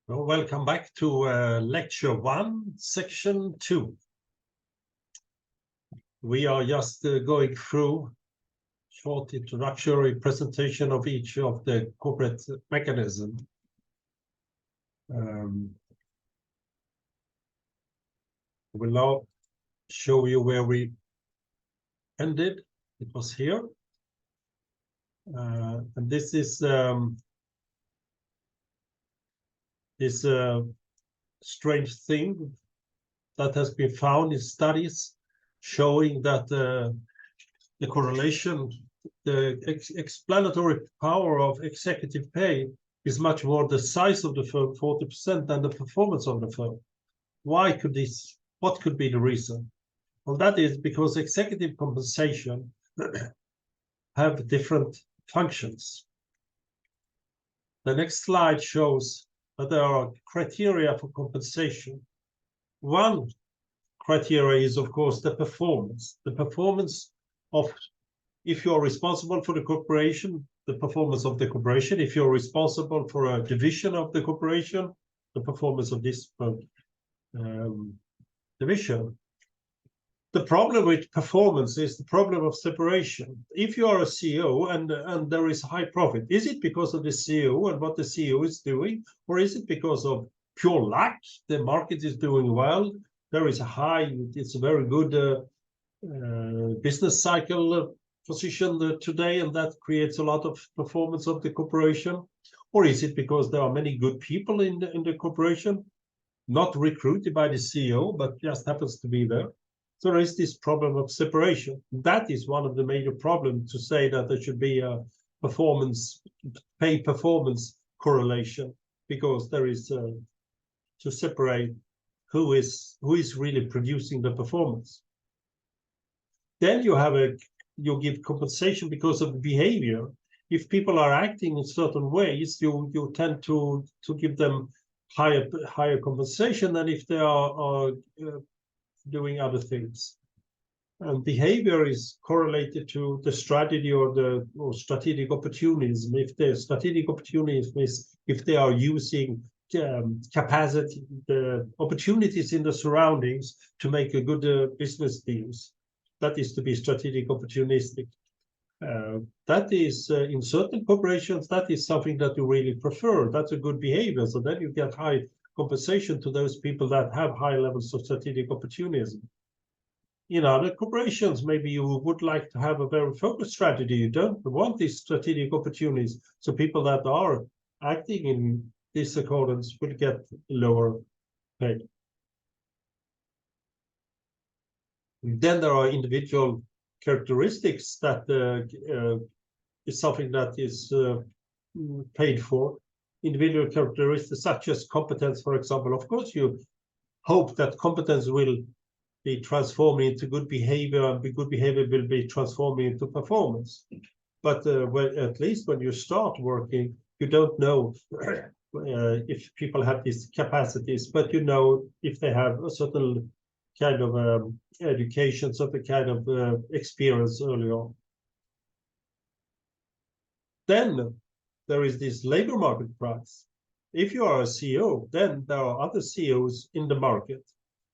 Well, welcome back to lecture 1, section 2. We are just going through short introductory presentation of each of the corporate mechanism. I will now show you where we ended. It was here. And this is this strange thing that has been found in studies showing that the correlation, the explanatory power of executive pay is much more the size of the firm, 40%, than the performance of the firm. Why could this, what could be the reason? Well, that is because executive compensation have different functions. The next slide shows that there are criteria for compensation. One criteria is, of course, the performance. The performance of, if you're responsible for the corporation, the performance of the corporation. If you're responsible for a division of the corporation, the performance of this division. The problem with performance is the problem of separation. If you are a CEO and there is high profit, is it because of the CEO and what the CEO is doing? Or is it because of pure luck? The market is doing well. There is a high, it's a very good business cycle position today, and that creates a lot of performance of the corporation. Or is it because there are many good people in the corporation, not recruited by the CEO, but just happens to be there? So there is this problem of separation. That is one of the major problems, to say that there should be a pay performance correlation, because there is to separate who is really producing the performance. Then you give compensation because of behavior. If people are acting in certain ways, you tend to give them higher compensation than if they are doing other things. And behavior is correlated to the strategy or strategic opportunities. If the strategic opportunities is if they are using capacity, the opportunities in the surroundings to make a good business deals, that is to be strategic opportunistic. That is in certain corporations, that is something that you really prefer. That's a good behavior. So then you get high compensation to those people that have high levels of strategic opportunism. In other corporations, maybe you would like to have a very focused strategy. You don't want these strategic opportunities. So people that are acting in this accordance will get lower pay. Then there are individual characteristics that is something that is paid for. Individual characteristics such as competence, for example. Of course, you hope that competence will be transformed into good behavior, and good behavior will be transformed into performance. But at least when you start working, you don't know if people have these capacities, but you know if they have a certain kind of education, certain kind of experience early on. Then there is this labor market price. If you are a CEO, then there are other CEOs in the market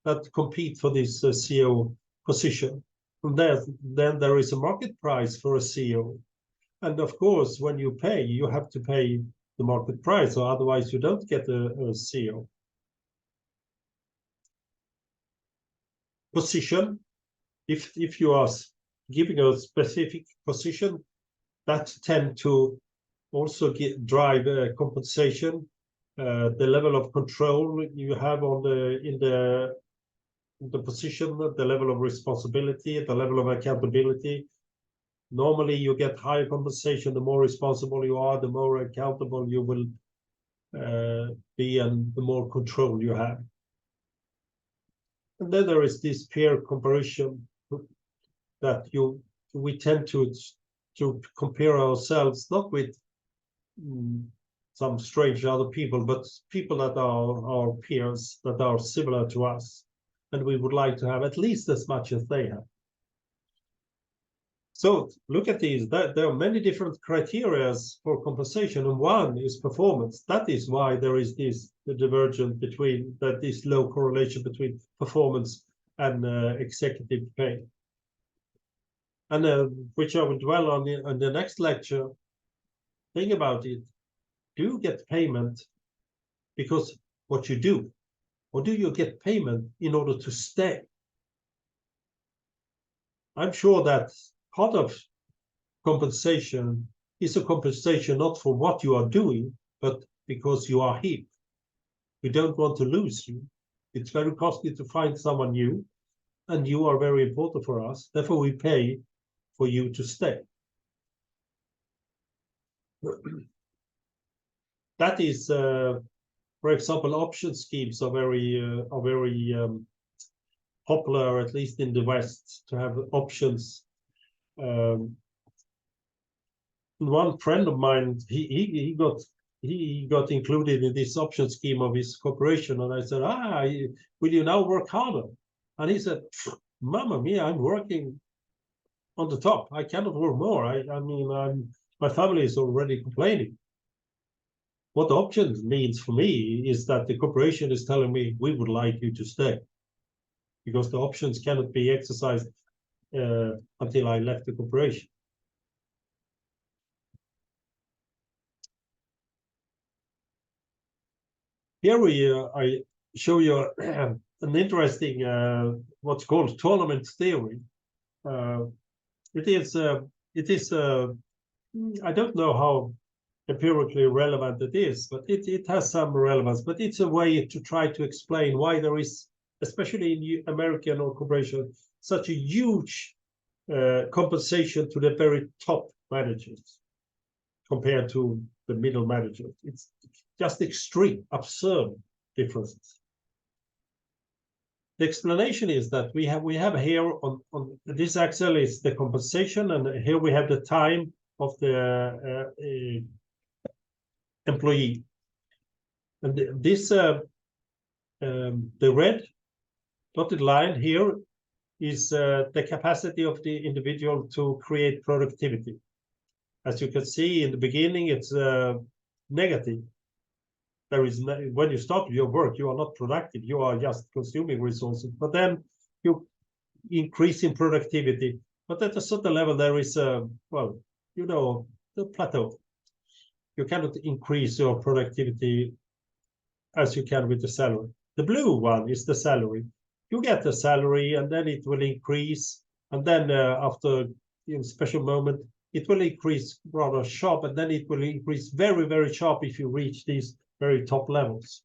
that compete for this CEO position. From there, then there is a market price for a CEO. And of course, when you pay, you have to pay the market price, or otherwise you don't get a CEO. Position, if you are giving a specific position, that tend to also drive compensation, the level of control you have on in the position, the level of responsibility, the level of accountability. Normally, you get higher compensation the more responsible you are, the more accountable you will be, and the more control you have. And then there is this peer comparison that we tend to compare ourselves not with some strange other people, but people that are our peers, that are similar to us, and we would like to have at least as much as they have. So look at these. There are many different criteria for compensation, and one is performance. That is why there is the divergence between this low correlation between performance and executive pay. And which I will dwell on in the next lecture. Think about it. Do you get payment because what you do, or do you get payment in order to stay? I'm sure that part of compensation is a compensation not for what you are doing, but because you are here. We don't want to lose you. It's very costly to find someone new, and you are very important for us. Therefore, we pay for you to stay. That is, for example, option schemes are very popular, at least in the West, to have options. One friend of mine, he got included in this option scheme of his corporation, and I said, will you now work harder? And he said, Mamma mia, I'm working on the top. I cannot work more. I mean, my family is already complaining. What the option means for me is that the corporation is telling me, we would like you to stay, because the options cannot be exercised until I left the corporation. Here I show you an interesting what's called tournament theory. It is I don't know how empirically relevant it is, but it has some relevance. But it's a way to try to explain why there is, especially in American corporation, such a huge compensation to the very top managers compared to the middle managers. It's just extreme, absurd differences. The explanation is that we have here on this axis is the compensation, and here we have the time of the employee. And this the red dotted line here is the capacity of the individual to create productivity. As you can see in the beginning, it's negative. There is when you start your work, you are not productive. You are just consuming resources. But then you increase in productivity. But at a certain level, there is well, you know, the plateau. You cannot increase your productivity as you can with the salary. The blue one is the salary. You get the salary, and then it will increase, and then after a special moment, it will increase rather sharp, and then it will increase very, very sharp if you reach these very top levels.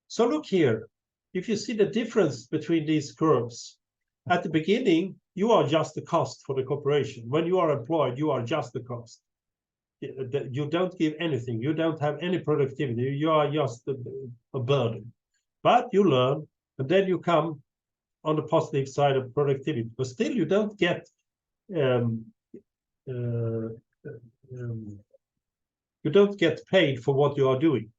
So look here, if you see the difference between these curves, at the beginning, you are just the cost for the corporation. When you are employed, you are just the cost. You don't give anything. You don't have any productivity. You are just a burden. But you learn, and then you come on the positive side of productivity. But still, you don't get you don't get paid for what you are doing.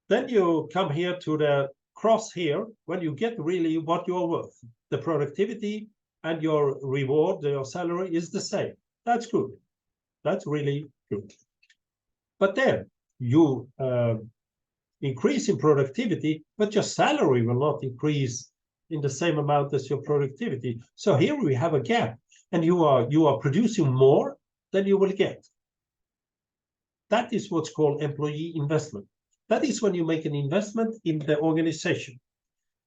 Then you come here to the cross here, when you get really what you are worth. The productivity and your reward, your salary is the same. That's good. That's really good. But then you increase in productivity, but your salary will not increase in the same amount as your productivity. So here we have a gap, and you are producing more than you will get. That is what's called employee investment. That is when you make an investment in the organization,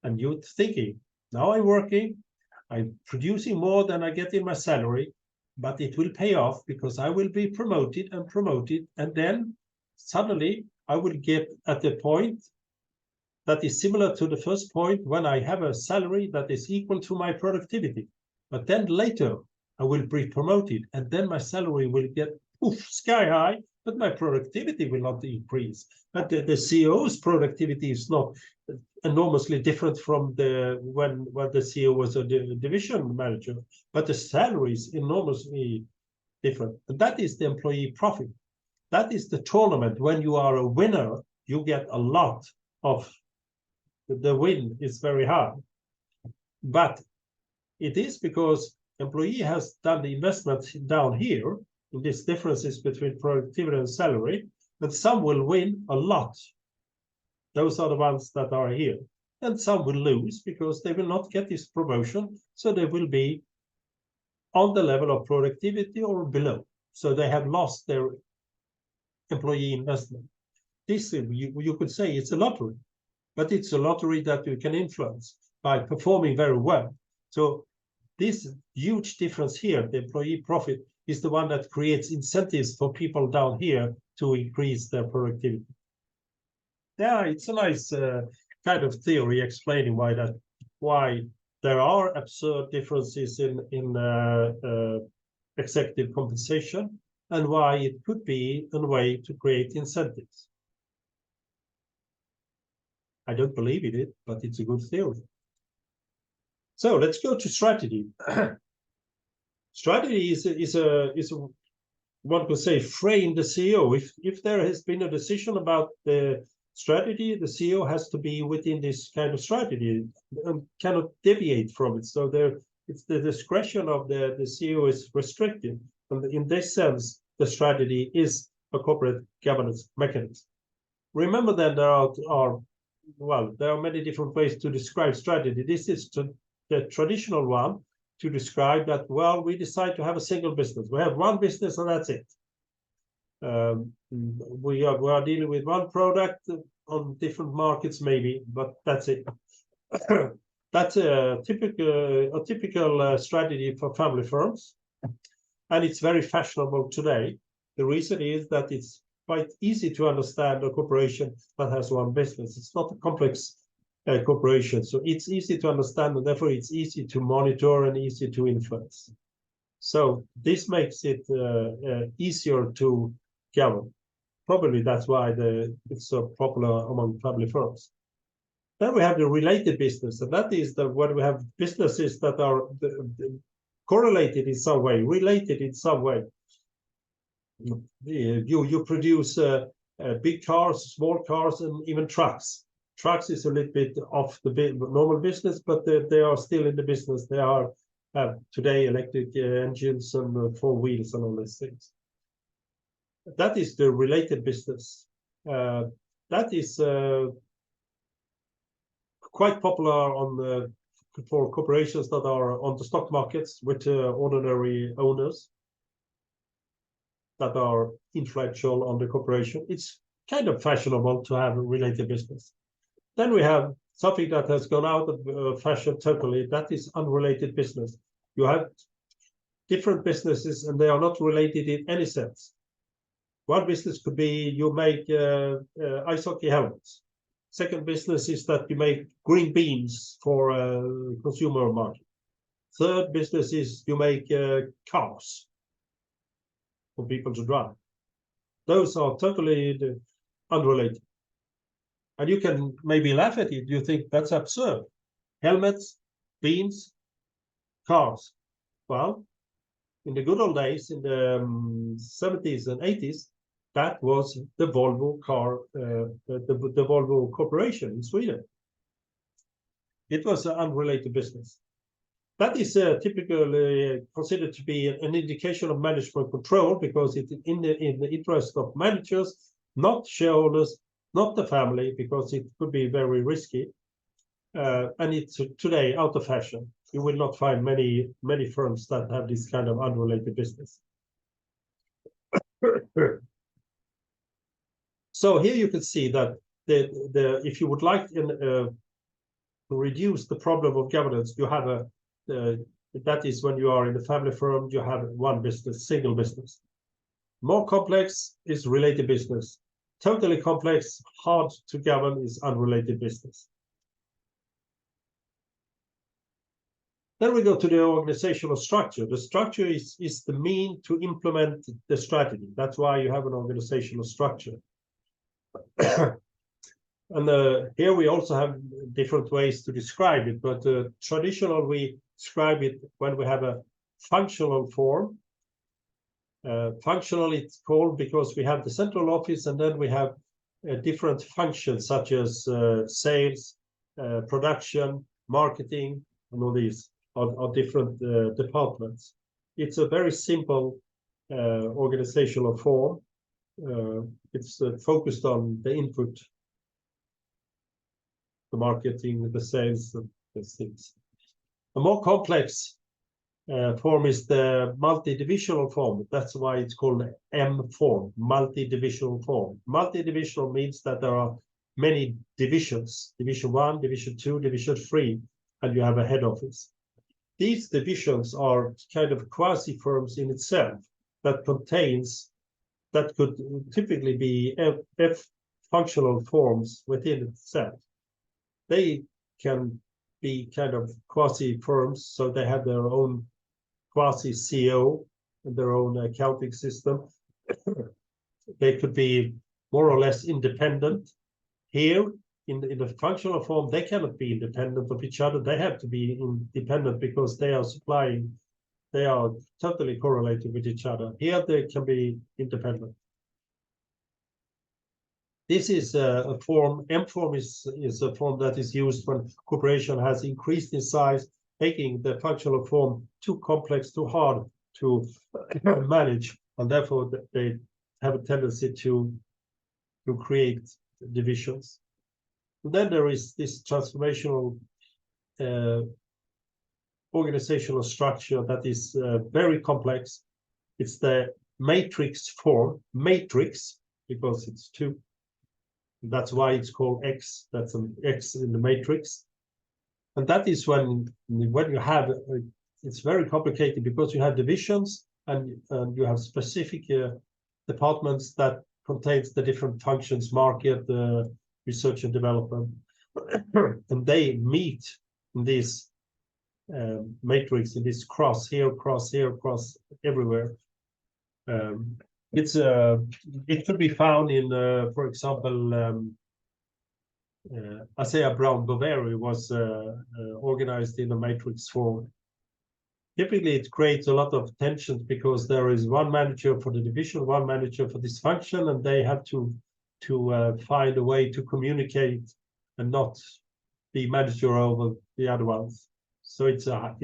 and you're thinking, now I'm working, I'm producing more than I get in my salary, but it will pay off because I will be promoted, and then suddenly I will get at the point that is similar to the first point when I have a salary that is equal to my productivity. But then later I will be promoted, and then my salary will get sky high, but my productivity will not increase. But the CEO's productivity is not enormously different from when the CEO was a division manager, but the salary is enormously different. And that is the employee profit. That is the tournament. When you are a winner, you get a lot of the win is very high. But it is because employee has done the investment down here in these differences between productivity and salary, and some will win a lot. Those are the ones that are here. And some will lose because they will not get this promotion, so they will be on the level of productivity or below. So they have lost their employee investment. This, you could say it's a lottery, but it's a lottery that you can influence by performing very well. So this huge difference here, the employee profit, is the one that creates incentives for people down here to increase their productivity. Yeah, it's a nice kind of theory explaining why there are absurd differences in executive compensation and why it could be a way to create incentives. I don't believe in it, but it's a good theory. So let's go to strategy. Strategy is one could say frame the CEO. If there has been a decision about the strategy, the CEO has to be within this kind of strategy and cannot deviate from it. So it's the discretion of the CEO is restricted. And in this sense, the strategy is a corporate governance mechanism. Remember that there are many different ways to describe strategy. This is the traditional one to describe that, well, we decide to have a single business. We have one business and that's it. We are dealing with one product on different markets maybe, but that's it. That's a typical strategy for family firms, and it's very fashionable today. The reason is that it's quite easy to understand a corporation that has one business. It's not a complex corporation, so it's easy to understand, and therefore it's easy to monitor and easy to influence. So this makes it easier to govern. Probably that's why it's so popular among family firms. Then we have the related business, and that is when we have businesses that are correlated in some way, related in some way. You produce big cars, small cars, and even trucks. Trucks is a little bit off the normal business, but they are still in the business. They are today electric engines and 4 wheels and all these things. That is the related business. That is quite popular for corporations that are on the stock markets with ordinary owners that are influential on the corporation. It's kind of fashionable to have a related business. Then we have something that has gone out of fashion totally. That is unrelated business. You have different businesses and they are not related in any sense. One business could be you make ice hockey helmets. Second business is that you make green beans for consumer market. Third business is you make cars for people to drive. Those are totally unrelated. And you can maybe laugh at it. You think that's absurd. Helmets, beans, cars. Well, in the good old days, in the 70s and 80s, that was the Volvo car, the Volvo Corporation in Sweden. It was an unrelated business. That is typically considered to be an indication of management control because it's in the interest of managers, not shareholders, not the family, because it could be very risky. And it's today out of fashion. You will not find many firms that have this kind of unrelated business. So here you can see that if you would like to reduce the problem of governance, you have that is when you are in a family firm, you have one business, single business. More complex is related business. Totally complex, hard to govern is unrelated business. Then we go to the organizational structure. The structure is the mean to implement the strategy. That's why you have an organizational structure. And here we also have different ways to describe it, but traditional we describe it when we have a functional form. Functional it's called because we have the central office and then we have different functions such as sales, production, marketing, and all these. on different departments. It's a very simple organizational form. It's focused on the input, the marketing, the sales, and the things. A more complex form is the multi-divisional form. That's why it's called M form, multi-divisional form. Multi-divisional means that there are many divisions, Division 1, Division 2, Division 3, and you have a head office. These divisions are kind of quasi-firms in itself that could typically be F functional forms within itself. They can be kind of quasi-firms, so they have their own quasi-CEO and their own accounting system. They could be more or less independent. Here, in the functional form, they cannot be independent of each other. They have to be independent because they are supplying, they are totally correlated with each other. Here, they can be independent. This is a form, M form is a form that is used when corporation has increased in size, making the functional form too complex, too hard to manage, and therefore they have a tendency to create divisions. And then there is this transformational organizational structure that is very complex. It's the matrix form, matrix, because it's two. That's why it's called X. That's an X in the matrix. And that is when you have, it's very complicated because you have divisions and you have specific departments that contains the different functions, market, research and development. And they meet in this matrix, in this cross here, cross everywhere. It could be found in, for example, ASEA Brown Boveri was organized in a matrix form. Typically, it creates a lot of tensions because there is one manager for the division, one manager for this function, and they have to find a way to communicate and not be manager over the other ones. So it's a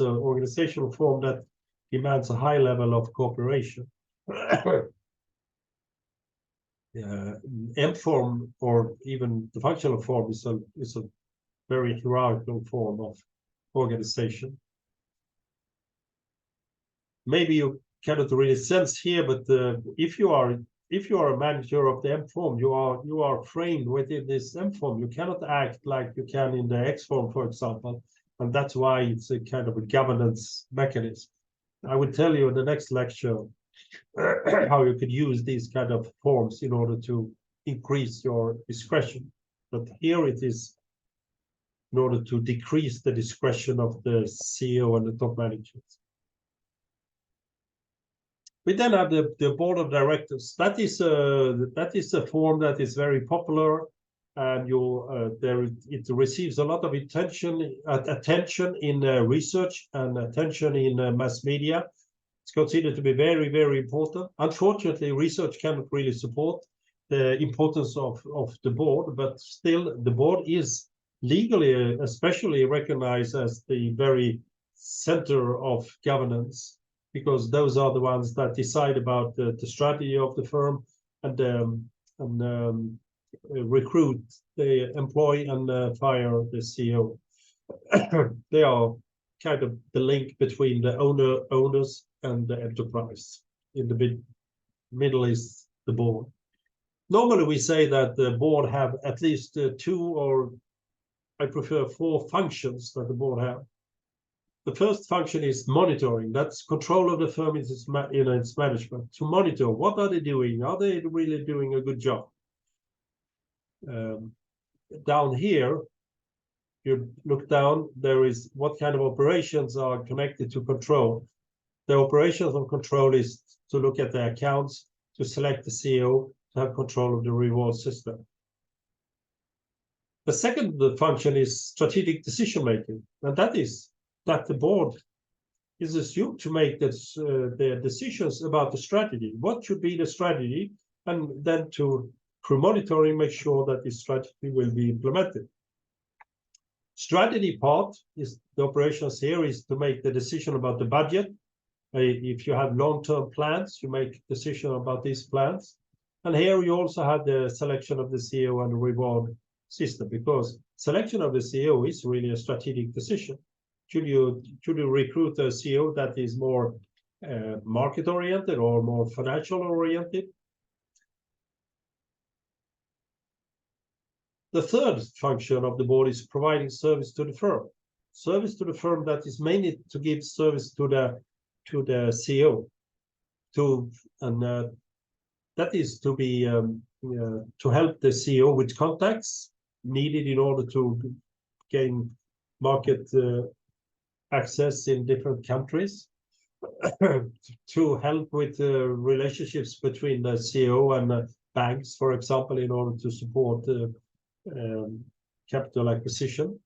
organizational form that demands a high level of cooperation. M form, or even the functional form, is a very hierarchical form of organization. Maybe you cannot really sense here, but if you are a manager of the M form, you are framed within this M form. You cannot act like you can in the X form, for example, and that's why it's a kind of a governance mechanism. I will tell you in the next lecture how you could use these kind of forms in order to increase your discretion. But here it is in order to decrease the discretion of the CEO and the top managers. We then have the board of directors. That is a form that is very popular, and it receives a lot of attention in research and attention in mass media. It's considered to be very, very important. Unfortunately, research cannot really support the importance of the board, but still the board is legally especially recognized as the very center of governance, because those are the ones that decide about the strategy of the firm and recruit, they employ and fire the CEO. They are kind of the link between the owners and the enterprise. In the middle is the board. Normally we say that the board have at least 2, or I prefer 4 functions that the board have. The first function is monitoring. That's control of the firm in its management. To monitor, what are they doing? Are they really doing a good job? Down here, you look down, there is what kind of operations are connected to control. The operations of control is to look at the accounts, to select the CEO, to have control of the reward system. The second function is strategic decision making, and that is that the board is assumed to make the decisions about the strategy. What should be the strategy, and then through monitoring, make sure that this strategy will be implemented. Strategy part is the operations here is to make the decision about the budget. If you have long-term plans, you make decision about these plans. And here you also have the selection of the CEO and the reward system, because selection of the CEO is really a strategic decision. Should you recruit a CEO that is more market-oriented or more financial-oriented? The third function of the board is providing service to the firm. Service to the firm that is mainly to give service to the CEO, that is to be to help the CEO with contacts needed in order to gain market access in different countries, to help with relationships between the CEO and banks, for example, in order to support capital acquisition.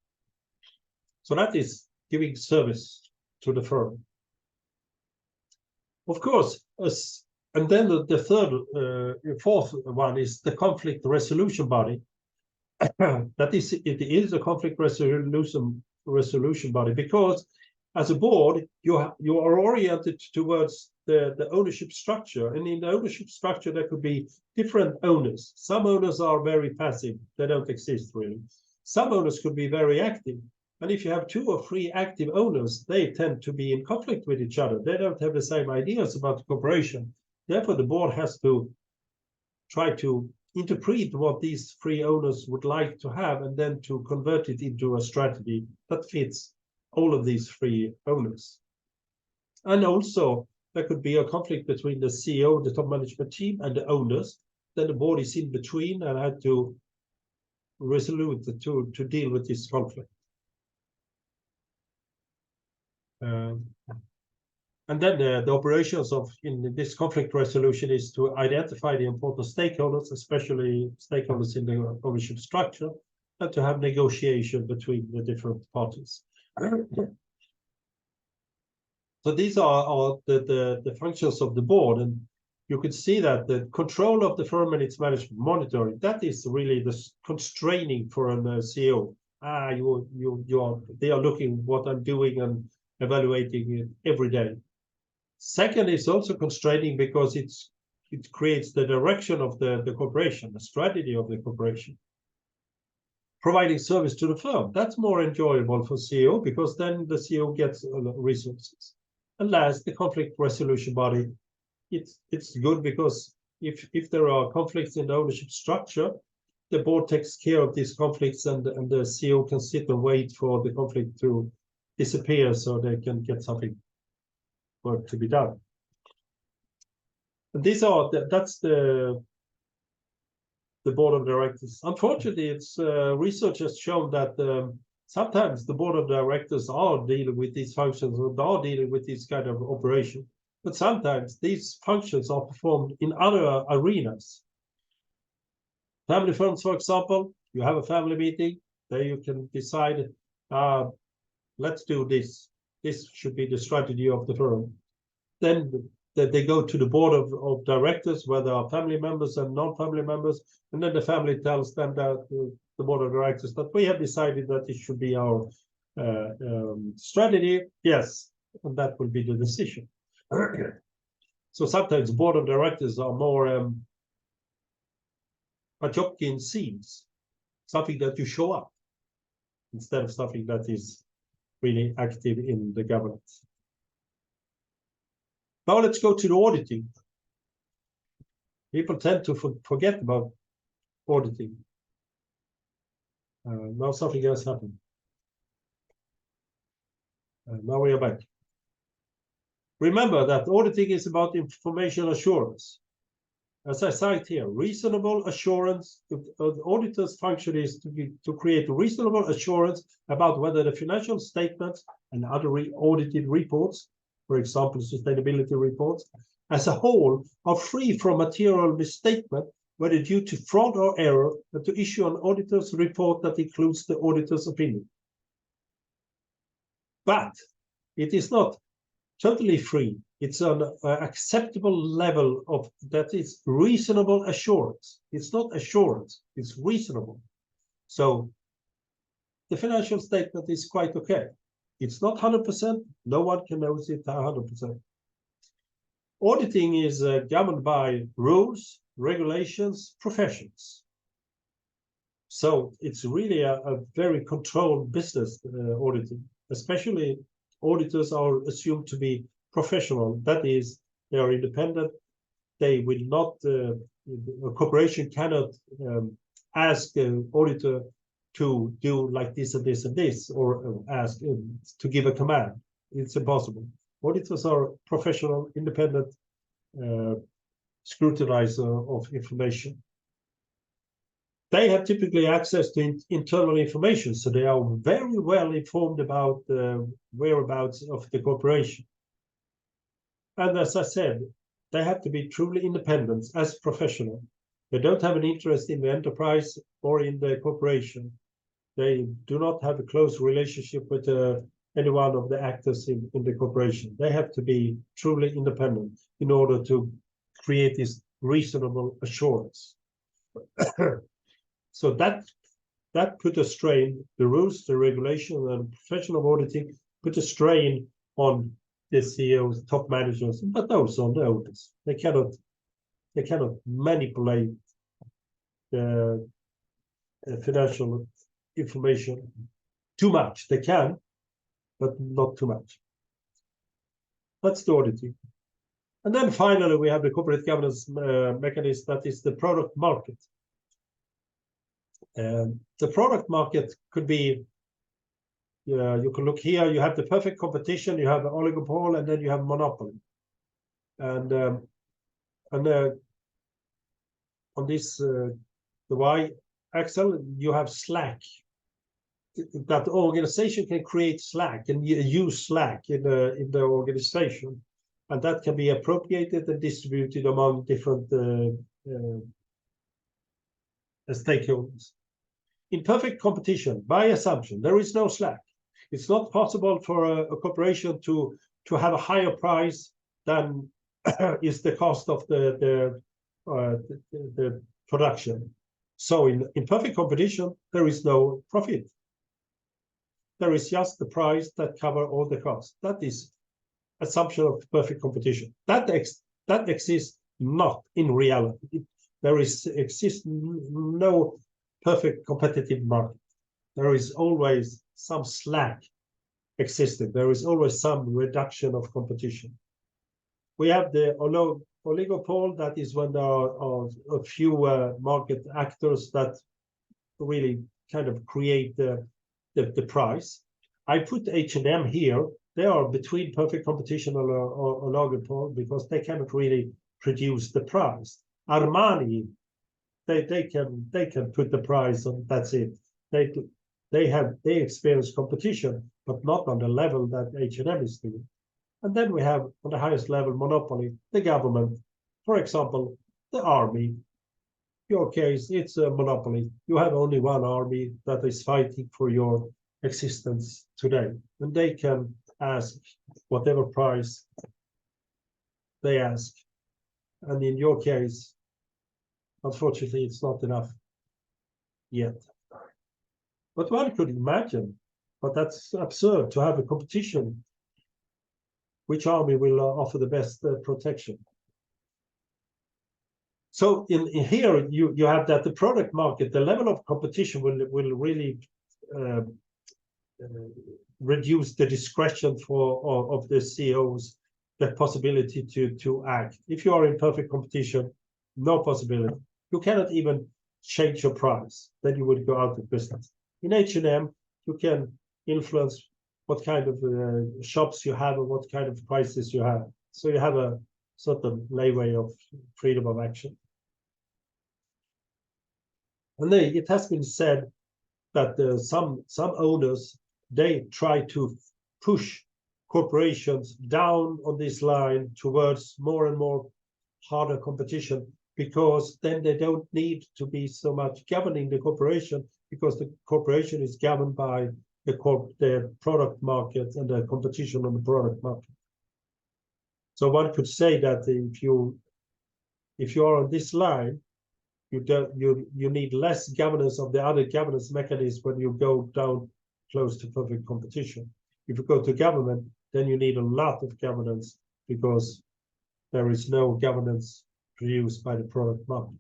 So that is giving service to the firm. Of course, and then the fourth one is the conflict resolution body. That is, it is a conflict resolution body, because as a board, you are oriented towards the ownership structure, and in the ownership structure there could be different owners. Some owners are very passive; they don't exist really. Some owners could be very active, and if you have 2 or 3 active owners, they tend to be in conflict with each other. They don't have the same ideas about the corporation. Therefore, the board has to try to interpret what these 3 owners would like to have, and then to convert it into a strategy that fits all of these 3 owners. And also, there could be a conflict between the CEO, the top management team, and the owners. Then the board is in between and had to resolve to deal with this conflict. And then the operations in this conflict resolution is to identify the important stakeholders, especially stakeholders in the ownership structure, and to have negotiation between the different parties. So these are the functions of the board, and you can see that the control of the firm and its management monitoring, that is really the constraining for an CEO. They are looking what I'm doing and evaluating it every day. Second, is also constraining because it creates the direction of the corporation, the strategy of the corporation. Providing service to the firm, that's more enjoyable for CEO, because then the CEO gets resources. And last, the conflict resolution body, it's good because if there are conflicts in the ownership structure, the board takes care of these conflicts, and the CEO can sit and wait for the conflict to disappear so they can get something work to be done. And that's the board of directors. Unfortunately, it's research has shown that sometimes the board of directors are dealing with these functions, or are dealing with this kind of operation, but sometimes these functions are performed in other arenas. Family firms, for example, you have a family meeting, there you can decide, let's do this. This should be the strategy of the firm. Then they go to the board of directors, where there are family members and non-family members, and then the family tells them that the board of directors that we have decided that it should be our strategy. Yes, and that will be the decision. So sometimes board of directors are more Patchopkin scenes, something that you show up instead of something that is really active in the governance. Now let's go to the auditing. People tend to forget about auditing. Now something else happened. Now we are back. Remember that auditing is about information assurance. As I cite here, reasonable assurance. The auditor's function is to create reasonable assurance about whether the financial statements and other audited reports, for example, sustainability reports, as a whole, are free from material misstatement, whether due to fraud or error, and to issue an auditor's report that includes the auditor's opinion. But it is not totally free. It's an acceptable level of that is reasonable assurance. It's not assurance, it's reasonable. So the financial statement is quite okay. It's not 100%. No one can know it 100%. Auditing is governed by rules, regulations, professions. So it's really a very controlled business, auditing. Especially auditors are assumed to be professional. That is, they are independent. They will not, a corporation cannot ask an auditor to do like this and this and this, or ask to give a command. It's impossible. Auditors are professional, independent scrutinizer of information. They have typically access to internal information, so they are very well informed about the whereabouts of the corporation. And as I said, they have to be truly independent as professional. They don't have an interest in the enterprise or in the corporation. They do not have a close relationship with any one of the actors in the corporation. They have to be truly independent in order to create this reasonable assurance. So that put a strain, the rules, the regulation, and professional auditing put a strain on the CEOs, top managers, but also on the owners. They cannot manipulate the financial information too much. They can, but not too much. That's the auditing. And then finally, we have the corporate governance mechanism, that is the product market. The product market could be, you can look here, you have the perfect competition, you have the oligopoly, and then you have monopoly. And on this, the y-axis, you have slack. That organization can create slack and use slack in the organization. And that can be appropriated and distributed among different stakeholders. In perfect competition, by assumption, there is no slack. It's not possible for a corporation to have a higher price than is the cost of the production. So in perfect competition, there is no profit. There is just the price that covers all the costs. That is assumption of perfect competition. That exists not in reality. There exists no perfect competitive market. There is always some slack existing. There is always some reduction of competition. We have the oligopoly, that is when there are a few market actors that really kind of create the price. I put H&M here. They are between perfect competition or oligopoly because they cannot really produce the price. Armani, they can put the price on, that's it. They experience competition, but not on the level that H&M is doing. And then we have on the highest level monopoly, the government. For example, the army. Your case, it's a monopoly. You have only one army that is fighting for your existence today, and they can ask whatever price they ask. And in your case, unfortunately, it's not enough yet. But one could imagine, but that's absurd to have a competition. Which army will offer the best protection? So in here, you have that the product market, the level of competition will really reduce the discretion of the CEOs, the possibility to act. If you are in perfect competition, no possibility. You cannot even change your price. Then you would go out of business. In H&M, you can influence what kind of shops you have and what kind of prices you have. So you have a certain leeway of freedom of action. And it has been said that some owners, they try to push corporations down on this line towards more and more harder competition, because then they don't need to be so much governing the corporation, because the corporation is governed by the product market and the competition on the product market. So one could say that if you are on this line, you need less governance of the other governance mechanisms when you go down close to perfect competition. If you go to government, then you need a lot of governance because there is no governance produced by the product market.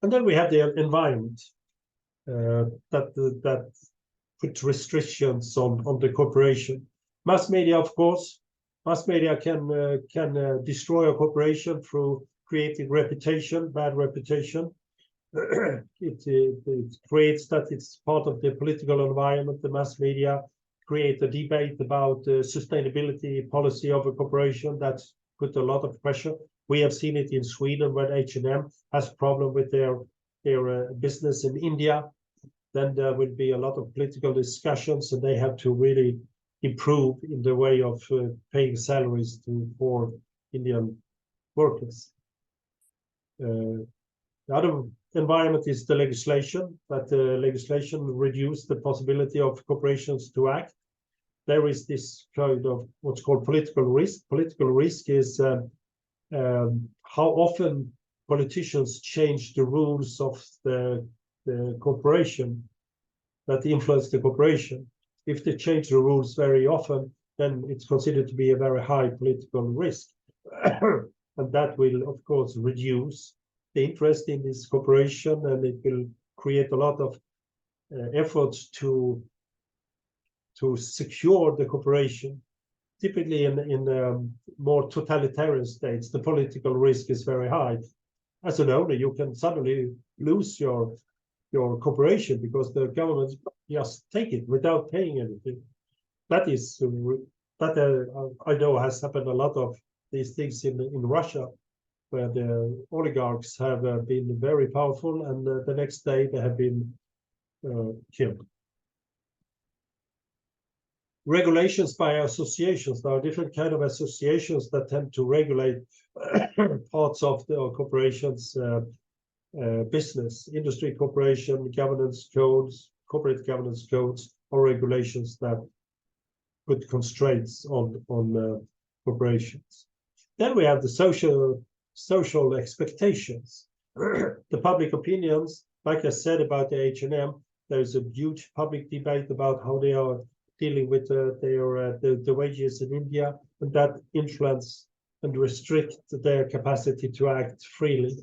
And then we have the environment that put restrictions on the corporation. Mass media, of course, mass media can destroy a corporation through creating reputation, bad reputation. It creates that it's part of the political environment. The mass media create a debate about the sustainability policy of a corporation. That's put a lot of pressure. We have seen it in Sweden when H&M has a problem with their business in India. Then there will be a lot of political discussions, and they have to really improve in the way of paying salaries for Indian workers. The other environment is the legislation, but the legislation reduced the possibility of corporations to act. There is this kind of what's called political risk. Political risk is how often politicians change the rules of the corporation that influence the corporation. If they change the rules very often, then it's considered to be a very high political risk. And that will, of course, reduce the interest in this corporation, and it will create a lot of efforts to secure the corporation. Typically in more totalitarian states, the political risk is very high. As an owner, you can suddenly lose your corporation because the government just take it without paying anything. That is I know has happened a lot of these things in Russia, where the oligarchs have been very powerful, and the next day they have been killed. Regulations by associations. There are different kind of associations that tend to regulate parts of the corporation's business, industry corporation, governance codes, corporate governance codes, or regulations that put constraints on corporations. Then we have the social expectations. The public opinions, like I said about the H&M, there's a huge public debate about how they are dealing with the wages in India, and that influence and restrict their capacity to act freely.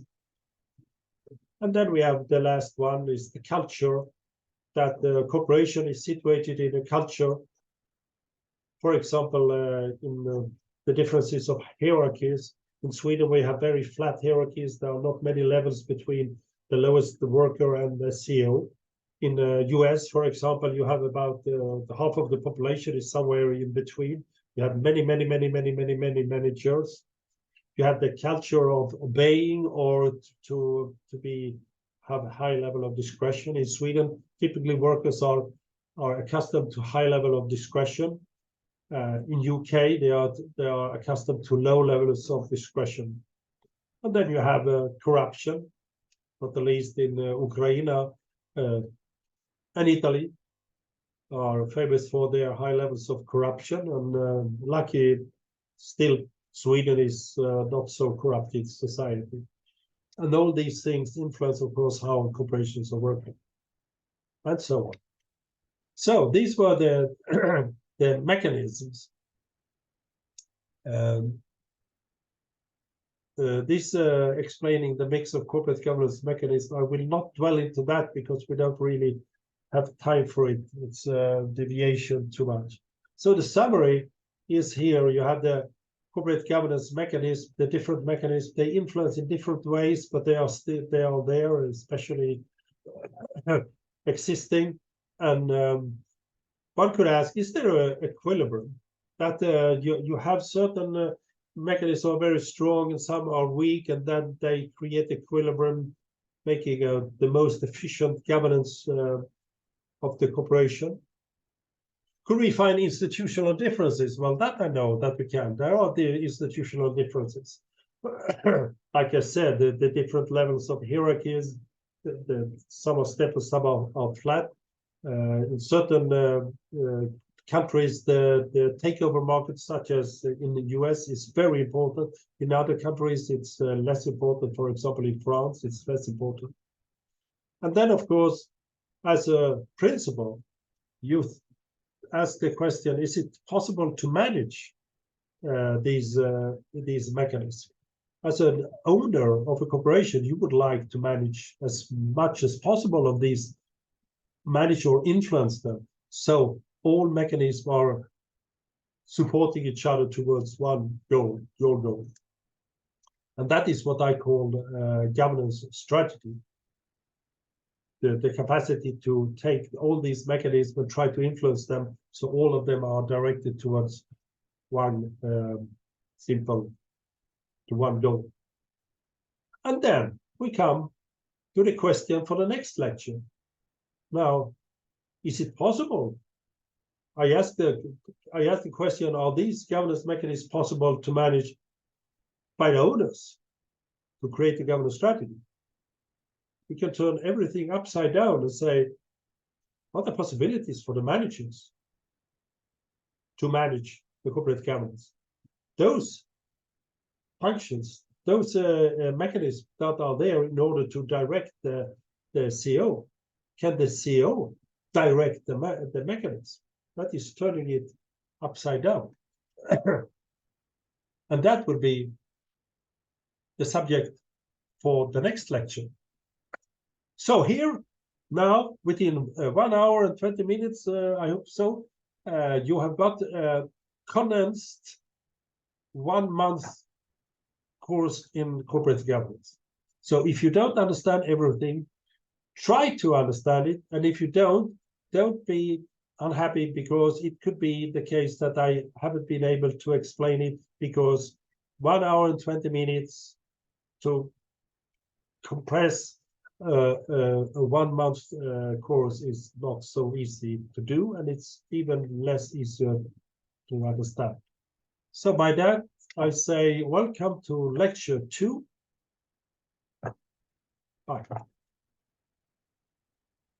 And then we have the last one is the culture, that the corporation is situated in a culture. For example, in the differences of hierarchies. In Sweden, we have very flat hierarchies. There are not many levels between the lowest worker and the CEO. In the US, for example, you have about half of the population is somewhere in between. You have many managers. You have the culture of obeying or to have a high level of discretion. In Sweden, typically workers are accustomed to high level of discretion. In UK, they are accustomed to low levels of discretion. And then you have corruption, not the least in Ukraine and Italy are famous for their high levels of corruption. And lucky, still Sweden is not so corrupted society. And all these things influence, of course, how corporations are working, and so on. So these were the the mechanisms. This explaining the mix of corporate governance mechanisms. I will not dwell into that because we don't really have time for it. It's a deviation too much. So the summary is here. You have the corporate governance mechanism, the different mechanisms. They influence in different ways, but they are there, especially existing. And one could ask, is there an equilibrium that you have certain mechanisms are very strong and some are weak, and then they create equilibrium, making the most efficient governance of the corporation? Could we find institutional differences? Well, that I know that we can. There are the institutional differences. Like I said, the different levels of hierarchies, some are step and some are flat. In certain countries, the takeover market, such as in the US, is very important. In other countries, it's less important. For example, in France, it's less important. And then, of course, as a principle, you ask the question: is it possible to manage these mechanisms? As an owner of a corporation, you would like to manage as much as possible of these, manage or influence them, so all mechanisms are supporting each other towards one goal, your goal. And that is what I call governance strategy. The capacity to take all these mechanisms and try to influence them, so all of them are directed towards one one goal. And then we come to the question for the next lecture. Now, is it possible? I asked the question: are these governance mechanisms possible to manage by the owners to create a governance strategy? We can turn everything upside down and say, what are the possibilities for the managers to manage the corporate governance? Those functions, those mechanisms that are there in order to direct the CEO, can the CEO direct the mechanism? That is turning it upside down. And that will be the subject for the next lecture. So here, now, within 1 hour and 20 minutes, I hope so, you have got a condensed 1 month course in corporate governance. So if you don't understand everything, try to understand it. And if you don't be unhappy, because it could be the case that I haven't been able to explain it, because 1 hour and 20 minutes to compress a 1 month course is not so easy to do, and it's even less easier to understand. So by that, I say welcome to lecture 2. Bye.